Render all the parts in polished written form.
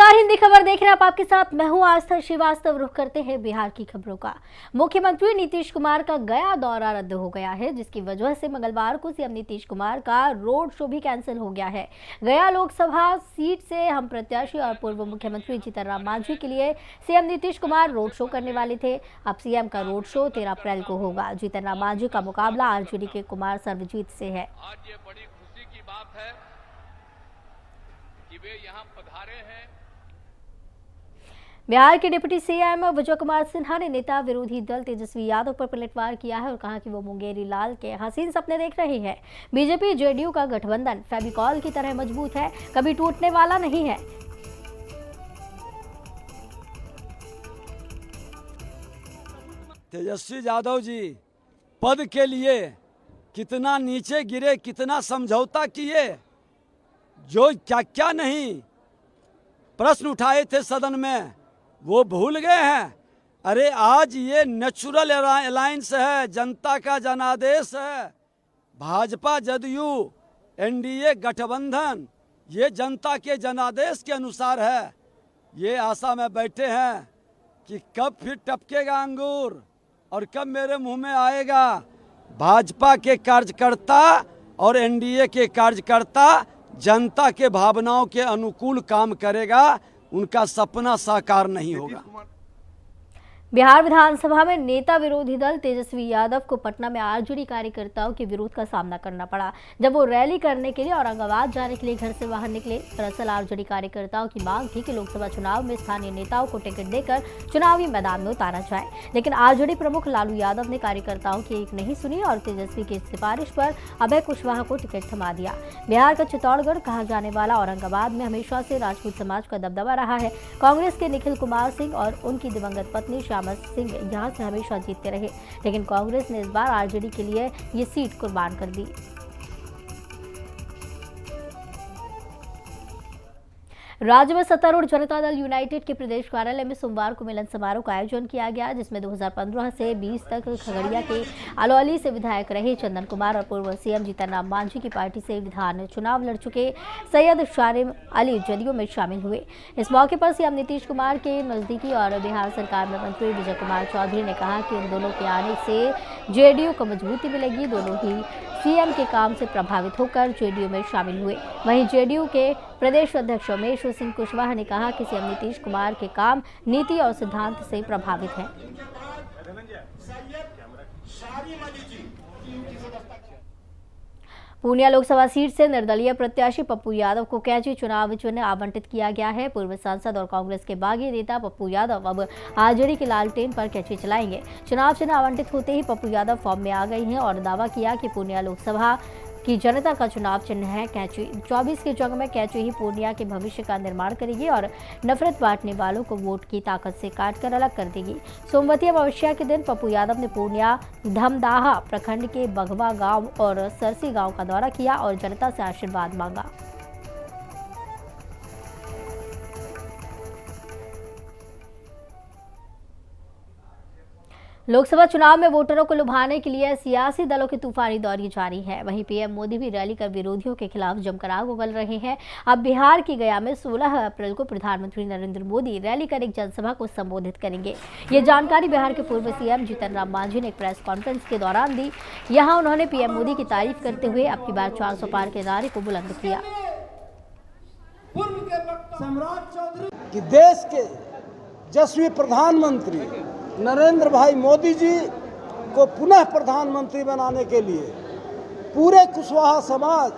नमस्कार, हिंदी खबर देख रहे हैं आप। आपके साथ मैं हूं आस्था श्रीवास्तव। रुख करते हैं बिहार की खबरों का। मुख्यमंत्री नीतीश कुमार का गया दौरा रद्द हो गया है, जिसकी वजह से मंगलवार को सीएम नीतीश कुमार का रोड शो भी कैंसिल हो गया है। गया लोकसभा सीट से हम प्रत्याशी और पूर्व मुख्यमंत्री जीतन राम मांझी के लिए CM Nitish Kumar road show करने वाले थे। अब सीएम का रोड शो 13 अप्रैल को होगा। जीतन राम मांझी का मुकाबला आरजेडी के कुमार सर्वजीत से है। आज ये बड़ी खुशी की बात है कि वे यहाँ पधारे हैं। बिहार के डिप्टी सीएम विजय कुमार सिन्हा ने नेता विरोधी दल तेजस्वी यादव पर पलटवार किया है और कहा कि वो मुंगेरी लाल के हसीन सपने देख रहे हैं। बीजेपी जेडीयू का गठबंधन फेविकॉल की तरह मजबूत है, कभी टूटने वाला नहीं है। तेजस्वी यादव जी पद के लिए कितना नीचे गिरे, कितना समझौता किए, जो क्या क्या नहीं प्रश्न उठाए थे सदन में वो भूल गए हैं। अरे आज ये नेचुरल अलायंस है, जनता का जनादेश है। भाजपा जदयू एनडीए गठबंधन ये जनता के जनादेश के अनुसार है। ये आशा में बैठे हैं कि कब फिर टपकेगा अंगूर और कब मेरे मुंह में आएगा। भाजपा के कार्यकर्ता और एनडीए के कार्यकर्ता जनता के भावनाओं के अनुकूल काम करेगा, उनका सपना साकार नहीं होगा। बिहार विधानसभा में नेता विरोधी दल तेजस्वी यादव को पटना में आरजेडी कार्यकर्ताओं के विरोध का सामना करना पड़ा जब वो रैली करने के लिए औरंगाबाद जाने के लिए घर से बाहर निकले। दरअसल आरजेडी कार्यकर्ताओं की मांग थी कि लोकसभा चुनाव में स्थानीय नेताओं को टिकट देकर चुनावी मैदान में उतारा जाए, लेकिन आरजेडी प्रमुख लालू यादव ने कार्यकर्ताओं की एक नहीं सुनी और तेजस्वी की सिफारिश पर अभय कुशवाहा को टिकट थमा दिया। बिहार का चित्तौड़गढ़ कहा जाने वाला औरंगाबाद में हमेशा से राजपूत समाज का दबदबा रहा है। कांग्रेस के निखिल कुमार सिंह और उनकी दिवंगत पत्नी सिंह यहां से हमेशा जीतते रहे, लेकिन कांग्रेस ने इस बार आरजेडी के लिए ये सीट कुर्बान कर दी। राज्य में सत्तारूढ़ जनता दल यूनाइटेड के प्रदेश कार्यालय में सोमवार को मिलन समारोह का आयोजन किया गया, जिसमें 2015 से 20 तक खगड़िया के अलौली से विधायक रहे चंदन कुमार और पूर्व सीएम जीतन राम मांझी की पार्टी से विधान चुनाव लड़ चुके सैयद शारिम अली जदयू में शामिल हुए। इस मौके पर सीएम नीतीश कुमार के नजदीकी और बिहार सरकार में मंत्री विजय कुमार चौधरी ने कहा कि इन दोनों के आने से जेडीयू को मजबूती मिलेगी। दोनों ही सीएम के काम से प्रभावित होकर जेडीयू में शामिल हुए। वहीं जेडीयू के प्रदेश अध्यक्ष उमेश सिंह कुशवाहा ने कहा कि सीएम नीतीश कुमार के काम नीति और सिद्धांत से प्रभावित हैं। पूर्णिया लोकसभा सीट से निर्दलीय प्रत्याशी पप्पू यादव को कैंची चुनाव चिन्ह आवंटित किया गया है। पूर्व सांसद और कांग्रेस के बागी नेता पप्पू यादव अब आरजेडी के लालटेन पर कैंची चलाएंगे। चुनाव चिन्ह आवंटित होते ही पप्पू यादव फॉर्म में आ गए हैं और दावा किया कि पूर्णिया लोकसभा की जनता का चुनाव चिन्ह है कैंची। 24 की जंग में कैंची ही पूर्णिया के भविष्य का निर्माण करेगी और नफरत बांटने वालों को वोट की ताकत से काटकर अलग कर देगी। सोमवती अमावस्या के दिन पप्पू यादव ने पूर्णिया धमदाहा प्रखंड के बघवा गांव और सरसी गांव का दौरा किया और जनता से आशीर्वाद मांगा। लोकसभा चुनाव में वोटरों को लुभाने के लिए सियासी दलों की तूफानी दौरी जारी है। वहीं पीएम मोदी भी रैली कर विरोधियों के खिलाफ जमकर आग उगल रहे हैं। अब बिहार की गया में 16 अप्रैल को प्रधानमंत्री नरेंद्र मोदी रैली कर एक जनसभा को संबोधित करेंगे। ये जानकारी बिहार के पूर्व सीएम जीतन राम मांझी ने एक प्रेस कॉन्फ्रेंस के दौरान दी। यहाँ उन्होंने पीएम मोदी की तारीफ करते हुए अब की बार 400 पार के नारे को बुलंद किया। कि देश के यशस्वी प्रधानमंत्री नरेंद्र भाई मोदी जी को पुनः प्रधानमंत्री बनाने के लिए पूरे कुशवाहा समाज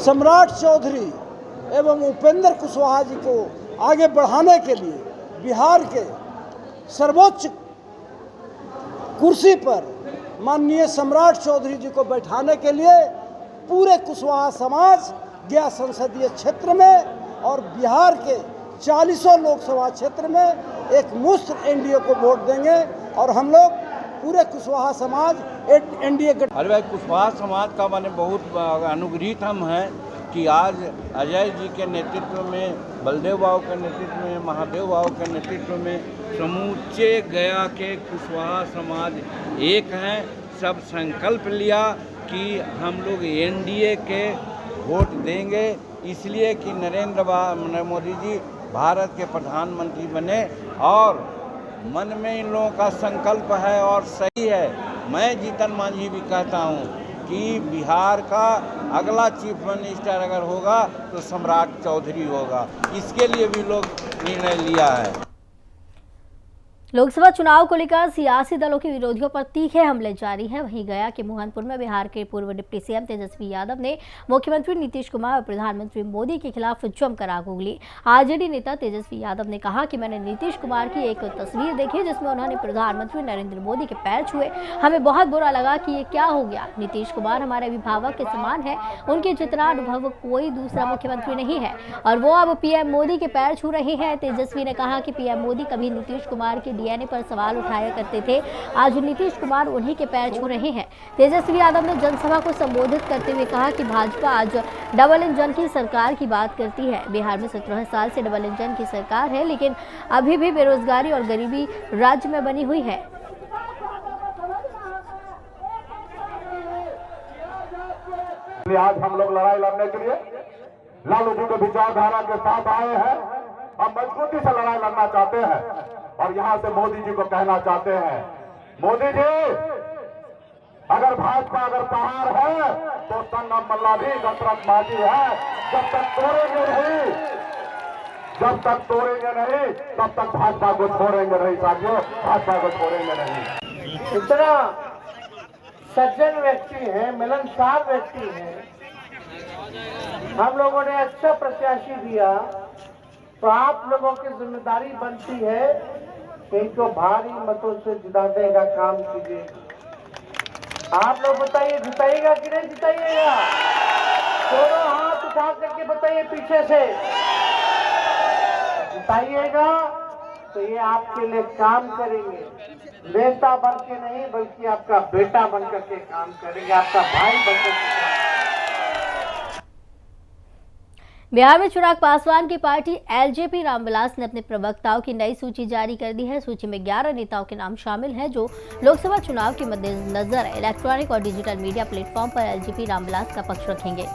सम्राट चौधरी एवं उपेंद्र कुशवाहा जी को आगे बढ़ाने के लिए बिहार के सर्वोच्च कुर्सी पर माननीय सम्राट चौधरी जी को बैठाने के लिए पूरे कुशवाहा समाज गया संसदीय क्षेत्र में और बिहार के 40 लोकसभा क्षेत्र में एक मुश्त एनडीए को वोट देंगे और हम लोग पूरे कुशवाहा समाज एनडीए। अरे भाई, कुशवाहा समाज का माने बहुत अनुग्रहित हम हैं कि आज अजय जी के नेतृत्व में, बलदेव बाबू के नेतृत्व में, महादेव बाबू के नेतृत्व में समूचे गया के कुशवाहा समाज एक हैं। सब संकल्प लिया कि हम लोग एनडीए के वोट देंगे इसलिए कि नरेंद्र मोदी जी भारत के प्रधानमंत्री बने और मन में इन लोगों का संकल्प है और सही है। मैं जीतन मांझी भी कहता हूँ कि बिहार का अगला चीफ मिनिस्टर अगर होगा तो सम्राट चौधरी होगा। इसके लिए भी लोग निर्णय लिया है। लोकसभा चुनाव को लेकर सियासी दलों के विरोधियों पर तीखे हमले जारी हैं। वहीं गया के मोहनपुर में बिहार के पूर्व डिप्टी सीएम तेजस्वी यादव ने मुख्यमंत्री नीतीश कुमार और प्रधानमंत्री मोदी के खिलाफ जमकर आग उगली। आरजेडी नेता तेजस्वी यादव ने कहा कि मैंने नीतीश कुमार की एक तस्वीर देखी जिसमें उन्होंने प्रधानमंत्री नरेंद्र मोदी के पैर छुए। हमें बहुत बुरा लगा कि ये क्या हो गया। नीतीश कुमार हमारे अभिभावक के समान है, उनके जितना अनुभव कोई दूसरा मुख्यमंत्री नहीं है और वो अब पीएम मोदी के पैर छू रहे हैं। तेजस्वी ने कहा कि पीएम मोदी कभी नीतीश कुमार के डीएनए पर सवाल उठाया करते थे, आज नीतीश कुमार उन्हीं के पैर छू रहे हैं। तेजस्वी यादव ने जनसभा को संबोधित करते हुए कहा कि भाजपा आज डबल इंजन की सरकार की बात करती है। बिहार में 17 साल से डबल इंजन की सरकार है, लेकिन अभी भी बेरोजगारी और गरीबी राज्य में बनी हुई है। आज हम लोग लड़ाई लड़ने के लिए लालू जी के विचारधारा के साथ आए हैं। हम मजबूती से लड़ाई लड़ना चाहते हैं और यहां से मोदी जी को कहना चाहते हैं, मोदी जी अगर भाजपा अगर पहाड़ है तो संगम मल्लाधी दशरथ मांझी है। जब तक तोड़ेंगे नहीं तब तक भाजपा को छोड़ेंगे नहीं साथियों, भाजपा को छोड़ेंगे नहीं। इतना सज्जन व्यक्ति है, मिलनसार व्यक्ति है, हम लोगों ने अच्छा प्रत्याशी दिया तो आप लोगों की जिम्मेदारी बनती है कि इनको भारी मतों से जिताने का काम कीजिए। आप लोग बताइए जिताइएगा कि नहीं जिताइएगा? दोनों हाथ उठा करके बताइए पीछे से। जिताइएगा तो ये आपके लिए काम करेंगे, नेता बन के नहीं बल्कि आपका बेटा बन करके काम करेंगे, आपका भाई बन करके। बिहार में चिराग पासवान की पार्टी एलजेपी रामविलास ने अपने प्रवक्ताओं की नई सूची जारी कर दी है। सूची में 11 नेताओं के नाम शामिल हैं जो लोकसभा चुनाव के मद्देनजर इलेक्ट्रॉनिक और डिजिटल मीडिया प्लेटफॉर्म पर एलजेपी रामविलास का पक्ष रखेंगे।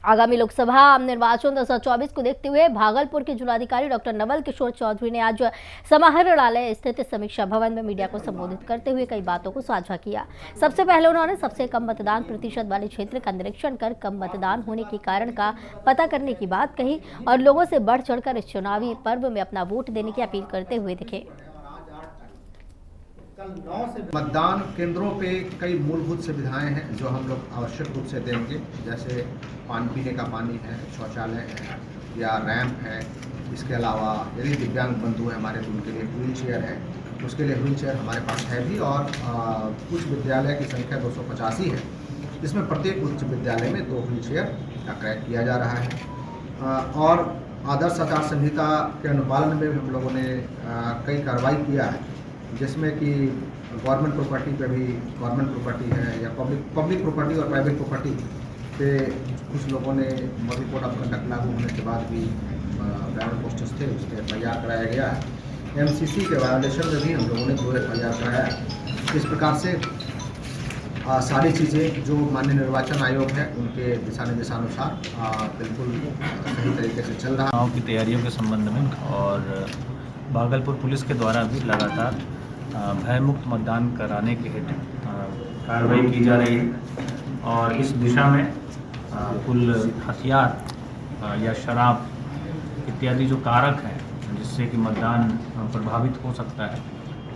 आगामी लोकसभा निर्वाचन 2024 को देखते हुए भागलपुर के जिलाधिकारी डॉक्टर नवल किशोर चौधरी ने आज समाहरणालय स्थित समीक्षा भवन में मीडिया को संबोधित करते हुए कई बातों को साझा किया। सबसे पहले उन्होंने सबसे कम मतदान प्रतिशत वाले क्षेत्र का निरीक्षण कर कम मतदान होने के कारण का पता करने की बात कही और लोगों से बढ़ चढ़कर इस चुनावी पर्व में अपना वोट देने की अपील करते हुए दिखे। मतदान केंद्रों पे कई मूलभूत सुविधाएं हैं जो हम लोग आवश्यक रूप से देंगे, जैसे पानी पीने का पानी है, शौचालय है या रैंप है। इसके अलावा यदि दिव्यांग बंधु है हमारे तो उनके लिए व्हील चेयर है, उसके लिए व्हील चेयर हमारे पास है भी। और कुछ विद्यालय की संख्या 285 है, जिसमें प्रत्येक उच्च विद्यालय में 2 व्हील चेयर का क्रय किया जा रहा है। और आदर्श आचार संहिता के अनुपालन में हम लोगों ने कई कार्रवाई किया है, जिसमें कि गवर्नमेंट प्रॉपर्टी पे भी, गवर्नमेंट प्रॉपर्टी है या पब्लिक प्रॉपर्टी और प्राइवेट प्रॉपर्टी पे कुछ लोगों ने मॉडल कोड ऑफ कंडक्ट लागू होने के बाद भी बैनर पोस्टर्स थे, उसके FIR कराया गया है। MCC के वायोलेशन में भी हम लोगों ने 2 FIR कराया है। इस प्रकार से सारी चीज़ें जो माननीय निर्वाचन आयोग है उनके दिशा निर्देशानुसार बिल्कुल सही तरीके से चल रहा है। चुनाव की तैयारियों के संबंध में और भागलपुर पुलिस के द्वारा भी लगातार भयमुक्त मतदान कराने के हेतु कार्रवाई की जा रही है और इस दिशा में कुल हथियार या शराब इत्यादि जो कारक हैं जिससे कि मतदान प्रभावित हो सकता है,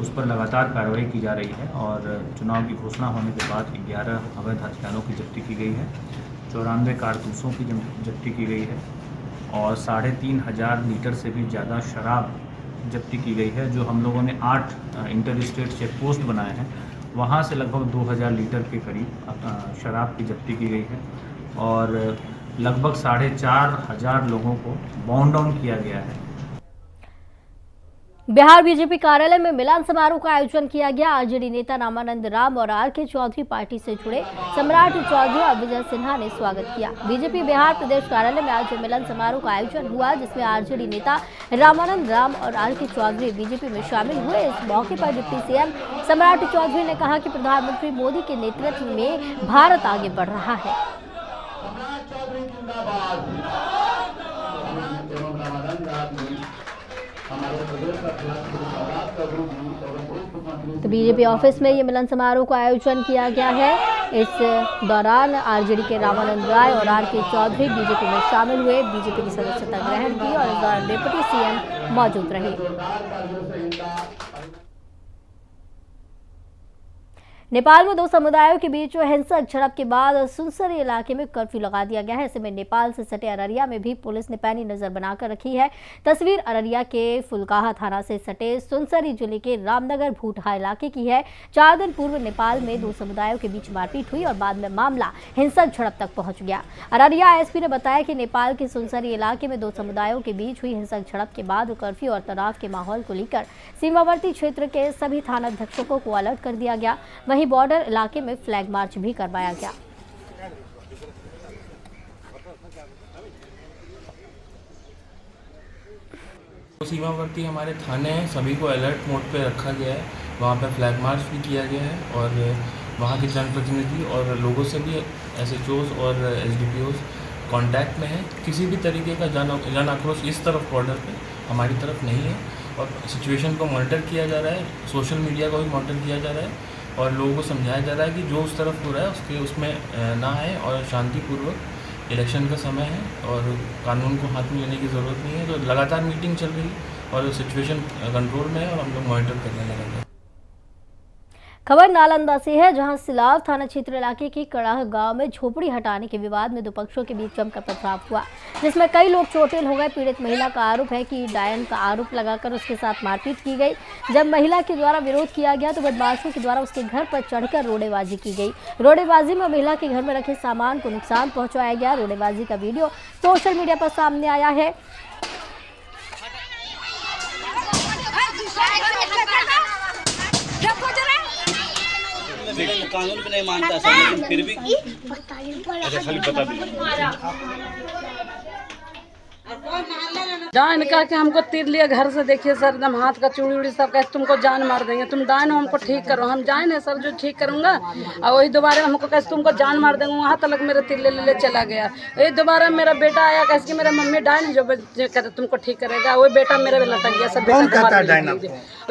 उस पर लगातार कार्रवाई की जा रही है। और चुनाव की घोषणा होने के बाद 11 अवैध हथियारों की जब्ती की गई है, 94 कारतूसों की जब्ती की गई है और 3500 लीटर से भी ज़्यादा शराब जब्ती की गई है। जो हम लोगों ने 8 इंटर स्टेट चेक पोस्ट बनाए हैं, वहाँ से लगभग 2000 लीटर के करीब शराब की जब्ती की गई है और लगभग 4500 लोगों को बाउंड डाउन किया गया है। बिहार बीजेपी कार्यालय में मिलन समारोह का आयोजन किया गया। आरजेडी नेता रामानंद राम और आर के चौधरी, पार्टी से जुड़े सम्राट चौधरी और विजय सिन्हा ने स्वागत किया। बीजेपी बिहार प्रदेश कार्यालय में आज मिलन समारोह का आयोजन हुआ, जिसमें आरजेडी नेता रामानंद राम और आर के चौधरी बीजेपी में शामिल हुए। इस मौके पर डिप्टी सीएम सम्राट चौधरी ने कहा कि प्रधानमंत्री मोदी के नेतृत्व में भारत आगे बढ़ रहा है। तो बीजेपी ऑफिस में ये मिलन समारोह का आयोजन किया गया है। इस दौरान आरजेडी के रामानंद राय और आर के चौधरी बीजेपी में शामिल हुए, बीजेपी की सदस्यता ग्रहण की और इस दौरान डिप्टी सीएम मौजूद रहे। नेपाल में 2 समुदायों के बीच हिंसक झड़प के बाद सुनसरी इलाके में कर्फ्यू लगा दिया गया है। ऐसे में नेपाल से सटे अररिया में भी पुलिस ने पैनी नजर बनाकर रखी है। तस्वीर अररिया के फुलकाहा थाना से सटे सुनसरी जिले के रामनगर भूठा इलाके की है। 4 दिन पूर्व नेपाल में 2 समुदायों के बीच मारपीट हुई और बाद में मामला हिंसक झड़प तक पहुंच गया। अररिया एसपी ने बताया कि नेपाल के सुनसरी इलाके में 2 समुदायों के बीच हुई हिंसक झड़प के बाद कर्फ्यू और तनाव के माहौल को लेकर सीमावर्ती क्षेत्र के सभी थानाध्यक्षकों को अलर्ट कर दिया गया। वहीं बॉर्डर इलाके में फ्लैग मार्च भी करवाया गया। सीमावर्ती हमारे थाने हैं, सभी को अलर्ट मोड पे रखा गया है। वहाँ पे फ्लैग मार्च भी किया गया है और वहाँ के जनप्रतिनिधि और लोगों से भी SHOs और SDPOs कांटेक्ट में है। किसी भी तरीके का जन आक्रोश इस तरफ बॉर्डर पे हमारी तरफ नहीं है और सिचुएशन को मॉनिटर किया जा रहा है। सोशल मीडिया को भी मॉनिटर किया जा रहा है और लोगों को समझाया जा रहा है कि जो उस तरफ हो रहा है उसमें ना आए और शांतिपूर्वक इलेक्शन का समय है और कानून को हाथ में लेने की ज़रूरत नहीं है। तो लगातार मीटिंग चल रही है और सिचुएशन कंट्रोल में है और हम लोग मॉनिटर करने लगे हैं। खबर नालंदा से है, जहां सिलाव थाना क्षेत्र इलाके के कड़ाह गांव में झोपड़ी हटाने के विवाद में 2 पक्षों के बीच जमकर पथराव हुआ, जिसमें कई लोग चोटिल हो गए। पीड़ित महिला का आरोप है कि डायन का आरोप लगाकर उसके साथ मारपीट की गई। जब महिला के द्वारा विरोध किया गया तो बदमाशों के द्वारा उसके घर पर चढ़कर रोड़ेबाजी की गई। रोड़ेबाजी में महिला के घर में रखे सामान को नुकसान पहुंचाया गया। रोड़ेबाजी का वीडियो सोशल मीडिया पर सामने आया है। कानून भी नहीं मानता सर, लेकिन फिर भी खाली बता डायन कह के हमको तीर लिया घर से। देखिए सर, एकदम हाथ का चूड़ी उड़ी सब कैसे तुमको जान मार देंगे, तुम डायन हो, हमको ठीक करो। हम जान है सर जो ठीक करूंगा और वही दोबारा हमको कैसे तुमको जान मार देंगे। वहाँ तक मेरा तीर ले चला गया। वही दोबारा मेरा बेटा आया कैसे कि मेरा मम्मी डायन जो कहते तुमको ठीक करेगा, वही बेटा मेरे में लटक गया। सब बेटा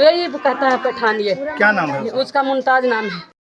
यही कहता है पठान। ये क्या नाम है उसका? मुमताज नाम है।